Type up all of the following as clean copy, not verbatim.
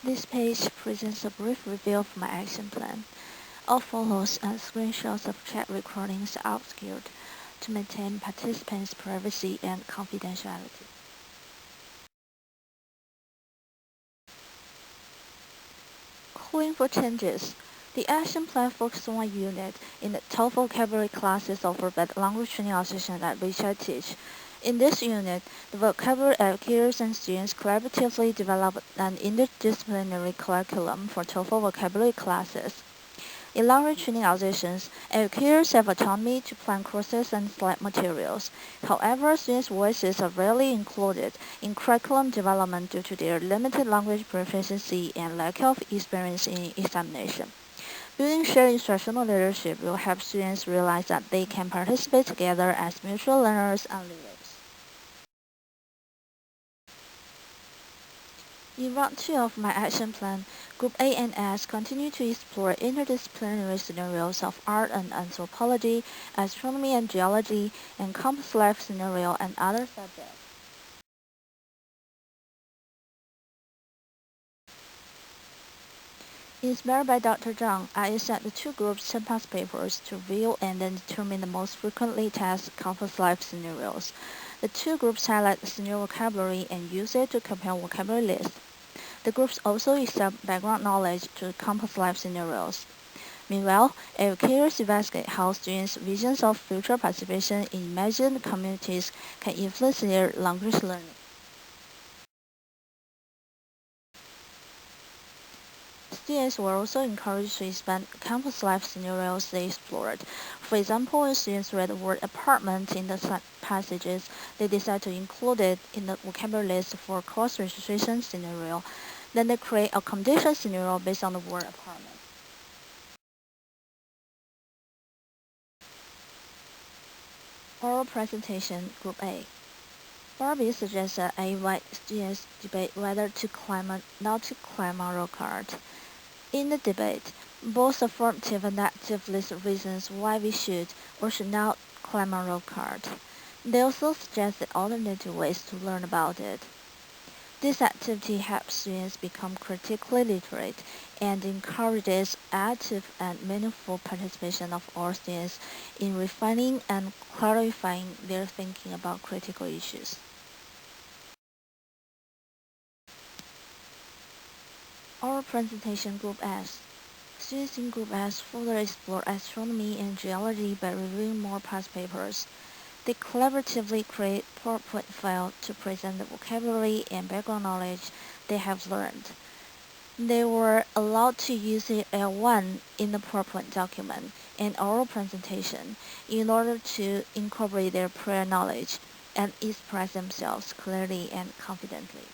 This page presents a brief review of my action plan. All photos and screenshots of chat recordings are obscured to maintain participants' privacy and confidentiality. Calling for changes. The action plan focuses on a unit in the TOEFL vocabulary classes offered by the language training association at which I teach. In this unit, the vocabulary educators and students collaboratively develop an interdisciplinary curriculum for TOEFL vocabulary classes. In language training organizations, educators have autonomy to plan courses and select materials. However, students' voices are rarely included in curriculum development due to their limited language proficiency and lack of experience in examination. Building shared instructional leadership will help students realize that they can participate together as mutual learners and leaders. In round 2 of my action plan, Group A and S continue to explore interdisciplinary scenarios of art and anthropology, astronomy and geology, and campus life scenario and other subjects. Inspired by Dr. Zhang, I assigned the two groups 10 past papers to review and then determine the most frequently tested campus life scenarios. The two groups highlight the scenario vocabulary and use it to compare vocabulary lists. The groups also accept background knowledge to campus life scenarios. Meanwhile, educators investigate how students' visions of future participation in imagined communities can influence their language learning. Students were also encouraged to expand campus life scenarios they explored. For example, when students read the word apartment in the passages, they decided to include it in the vocabulary list for course registration scenario. Then they create a accommodation scenario based on the word apartment. Oral presentation, Group A. Barbie suggests that A-white students debate whether to climb or not to climb a rock art. In the debate, both affirmative and negative list reasons why we should or should not climb a rock art. They also suggested alternative ways to learn about it. This activity helps students become critically literate and encourages active and meaningful participation of all students in refining and clarifying their thinking about critical issues. Oral presentation Group S. Students in Group S further explore astronomy and geology by reviewing more past papers. They collaboratively create PowerPoint files to present the vocabulary and background knowledge they have learned. They were allowed to use L1 in the PowerPoint document and oral presentation in order to incorporate their prior knowledge and express themselves clearly and confidently.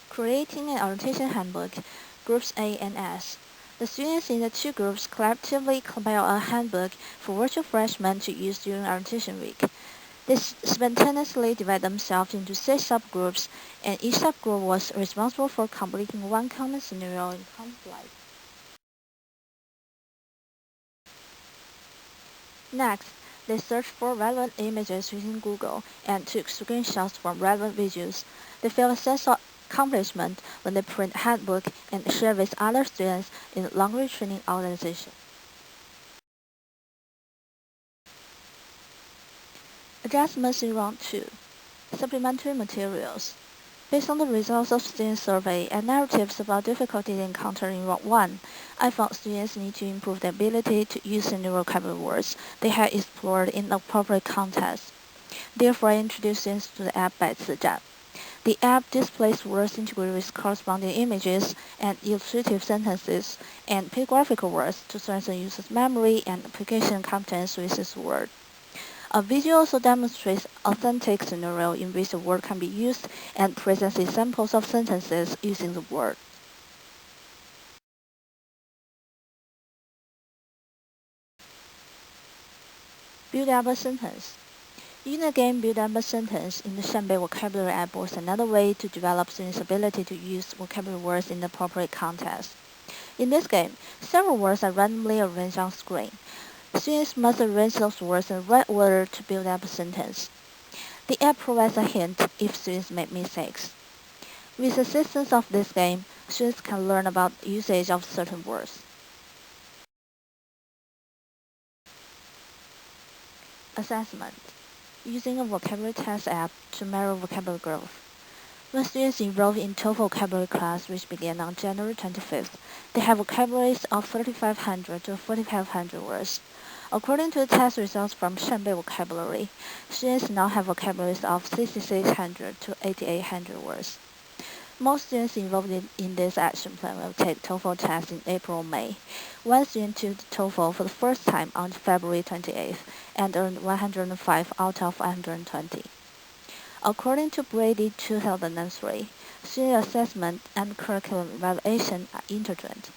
Creating an orientation handbook, Groups A and S. The students in the two groups collaboratively compiled a handbook for virtual freshmen to use during orientation week. They spontaneously divided themselves into 6 subgroups, and each subgroup was responsible for completing one common scenario in campus life. Next, they searched for relevant images using Google and took screenshots from relevant videos. They felt a sense of accomplishment when they print handbook and share with other students in the language training organization. Adjustments in round 2. Supplementary materials. Based on the results of student survey and narratives about difficulties encountered in round 1, I found students need to improve their ability to use the new vocabulary words they had explored in appropriate context. Therefore, I introduced students to the app by Zizhan. The app displays words integrated with corresponding images and illustrative sentences and pictographical words to strengthen users' memory and application competence with this word. A video also demonstrates authentic scenario in which the word can be used and presents examples of sentences using the word. Build up a sentence. Using the game Build Up a Sentence in the Shanbei vocabulary app was another way to develop students' ability to use vocabulary words in the appropriate context. In this game, several words are randomly arranged on screen. Students must arrange those words in the right order to build up a sentence. The app provides a hint if students make mistakes. With the assistance of this game, students can learn about usage of certain words. Assessment. Using a vocabulary test app to measure vocabulary growth. When students enroll in TOEFL vocabulary class, which began on January 25th, they have vocabularies of 3,500 to 4,500 words. According to the test results from Shanbei Vocabulary, students now have vocabularies of 6,600 to 8,800 words. Most students involved in this action plan will take TOEFL tests in April or May. One student took TOEFL for the first time on February 28th and earned 105 out of 120. According to Brady 2003, student assessment and curriculum evaluation are intertwined.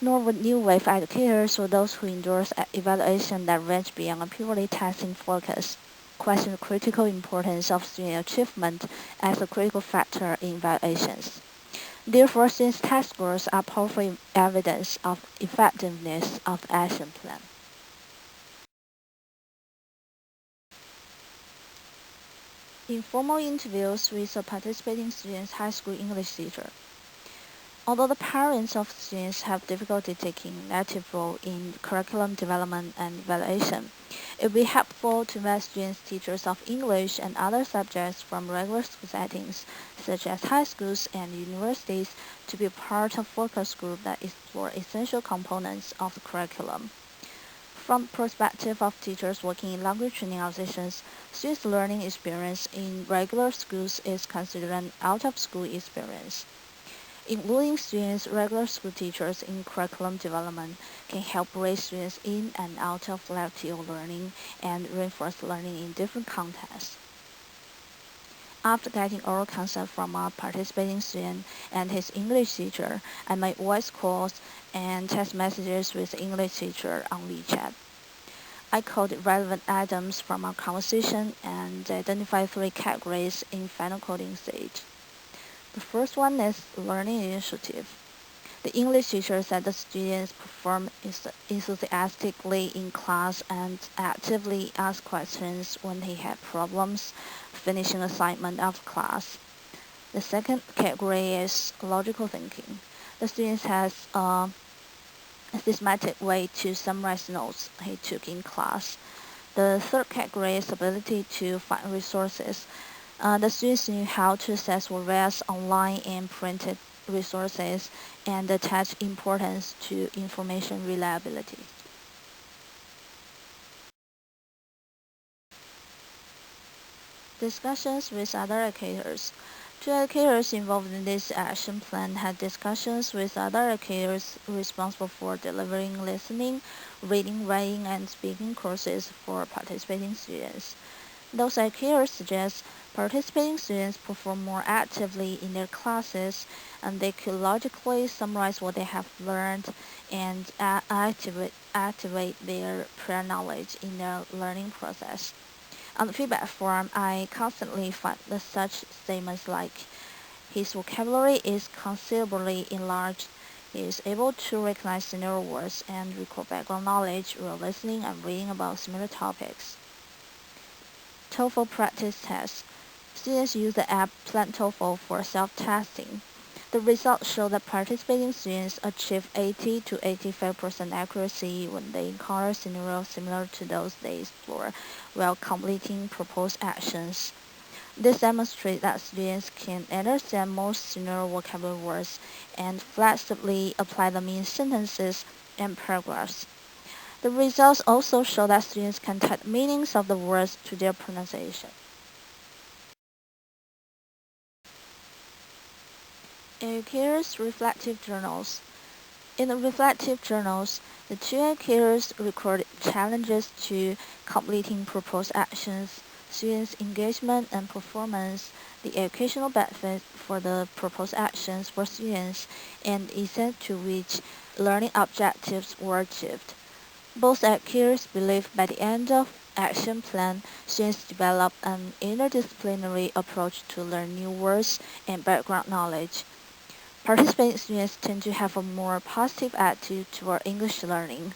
Nor would new wave educators or those who endorse evaluation that range beyond a purely testing focus question the critical importance of student achievement as a critical factor in evaluations. Therefore, students' test scores are powerful evidence of effectiveness of the action plan. Informal interviews with a participating student's high school English teacher. Although the parents of students have difficulty taking an active role in curriculum development and evaluation, it would be helpful to invite students, teachers of English and other subjects from regular school settings, such as high schools and universities, to be part of a focus group that explore essential components of the curriculum. From the perspective of teachers working in language training organizations, students' learning experience in regular schools is considered an out-of-school experience. Including students, regular school teachers in curriculum development can help raise students in and out of lecture learning and reinforce learning in different contexts. After getting oral consent from a participating student and his English teacher, I made voice calls and text messages with the English teacher on WeChat. I coded relevant items from our conversation and identified 3 categories in final coding stage. The first one is learning initiative. The English teacher said the students performed enthusiastically in class and actively asked questions when he had problems finishing assignment after class. The second category is logical thinking. The student has a systematic way to summarize notes he took in class. The third category is ability to find resources. The students knew how to assess various online and printed resources and attach importance to information reliability. Discussions with other educators. 2 educators involved in this action plan had discussions with other educators responsible for delivering listening, reading, writing, and speaking courses for participating students. Those educators suggest participating students perform more actively in their classes, and they could logically summarize what they have learned and activate their prior knowledge in their learning process. On the feedback form, I constantly find such statements like, his vocabulary is considerably enlarged, he is able to recognize similar words and recall background knowledge while listening and reading about similar topics. TOEFL practice test. Students use the app Plan TOEFL for self-testing. The results show that participating students achieve 80 to 85% accuracy when they encounter scenarios similar to those they explore while completing proposed actions. This demonstrates that students can understand most scenario vocabulary words and flexibly apply them in sentences and paragraphs. The results also show that students can tie the meanings of the words to their pronunciation. Educators' reflective journals. In the reflective journals, the 2 educators record challenges to completing proposed actions, students' engagement and performance, the educational benefit for the proposed actions for students, and the extent to which learning objectives were achieved. Both educators believe by the end of action plan, students develop an interdisciplinary approach to learn new words and background knowledge. Participating students tend to have a more positive attitude toward English learning,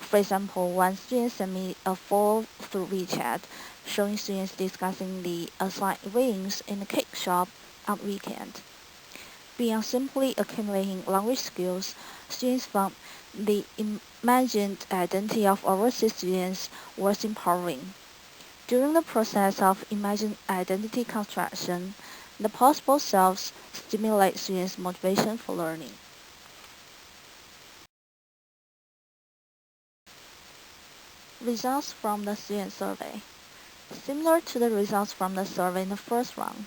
For example, one student sent me a photo through WeChat showing students discussing the assigned readings in the cake shop on weekend. Beyond simply accumulating language skills, students found the imagined identity of overseas students was empowering. During the process of imagined identity construction, the possible selves stimulate students' motivation for learning. Results from the student survey. Similar to the results from the survey in the first round,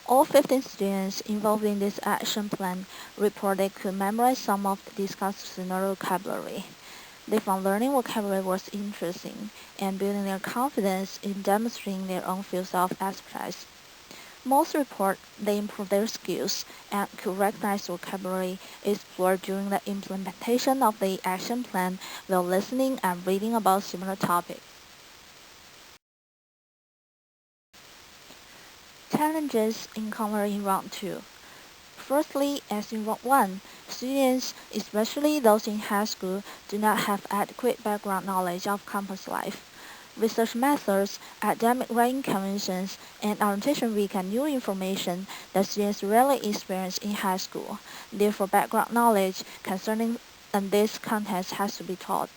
all 15 students involved in this action plan reported they could memorize some of the discussed scenario vocabulary. They found learning vocabulary was interesting and building their confidence in demonstrating their own fields of expertise. Most report they improved their skills and could recognize vocabulary explored during the implementation of the action plan while listening and reading about similar topics. Challenges encountered in round 2. Firstly, as in round 1, students, especially those in high school, do not have adequate background knowledge of campus life. Research methods, academic writing conventions, and orientation week are new information that students rarely experience in high school. Therefore, background knowledge concerning this content has to be taught.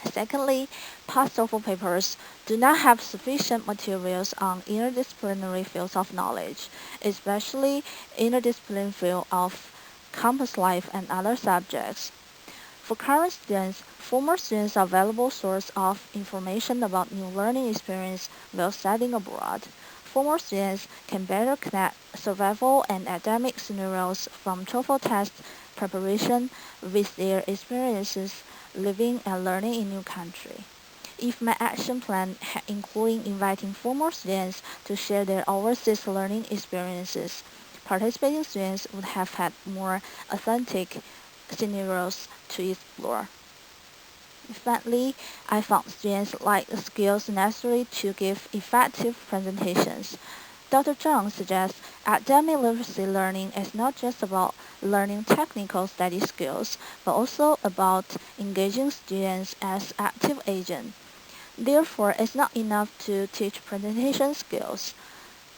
Secondly, past TOEFL papers do not have sufficient materials on interdisciplinary fields of knowledge, especially interdisciplinary field of campus life and other subjects. For current students, former students are a valuable source of information about new learning experience while studying abroad. Former students can better connect survival and academic scenarios from TOEFL test preparation with their experiences living and learning in new country. If my action plan had including inviting former students to share their overseas learning experiences, participating students would have had more authentic scenarios to explore. Finally, I found students lack the skills necessary to give effective presentations. Dr. Zhang suggests academic literacy learning is not just about learning technical study skills, but also about engaging students as active agents. Therefore, it's not enough to teach presentation skills.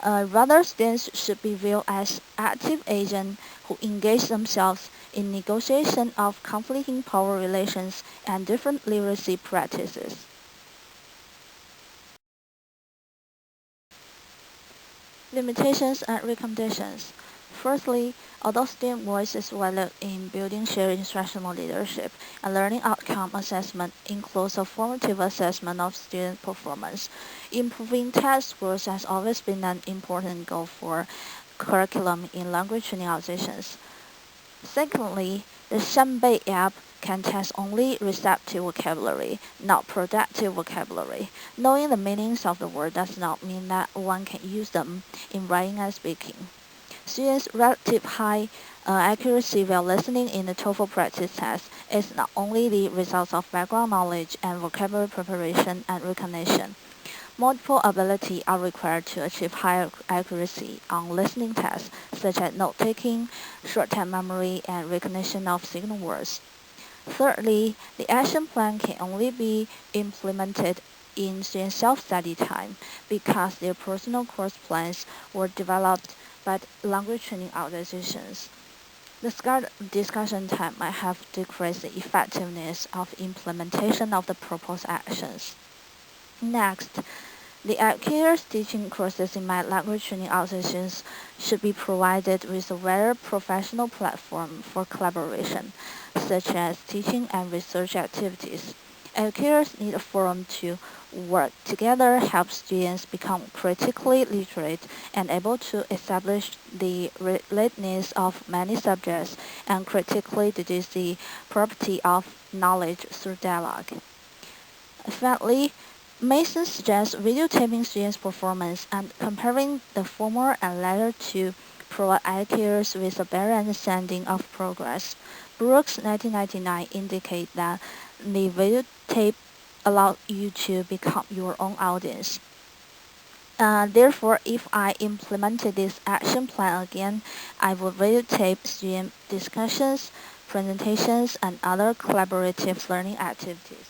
Rather, students should be viewed as active agents who engage themselves in negotiation of conflicting power relations and different literacy practices. Limitations and recommendations. Firstly, although student voice is valued in building shared instructional leadership, and learning outcome assessment includes a formative assessment of student performance. Improving test scores has always been an important goal for curriculum in language training organizations. Secondly, the Shanbei app can test only receptive vocabulary, not productive vocabulary. Knowing the meanings of the word does not mean that one can use them in writing and speaking. Students' relative high accuracy while listening in the TOEFL practice test is not only the result of background knowledge and vocabulary preparation and recognition. Multiple abilities are required to achieve higher accuracy on listening tests, such as note-taking, short-term memory, and recognition of signal words. Thirdly, the action plan can only be implemented in student self-study time because their personal course plans were developed by language training organizations. The scarce discussion time might have decreased the effectiveness of implementation of the proposed actions. Next, the educators teaching courses in my language training organizations should be provided with a very professional platform for collaboration, such as teaching and research activities. Educators need a forum to work together, help students become critically literate and able to establish the relatedness of many subjects and critically deduce the property of knowledge through dialogue. Finally, Mason suggests videotaping students' performance and comparing the former and latter to provide educators with a better understanding of progress. Brooks 1999 indicate that the videotape allows you to become your own audience. Therefore, if I implemented this action plan again, I would videotape student discussions, presentations, and other collaborative learning activities.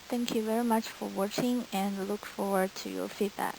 Thank you very much for watching and look forward to your feedback.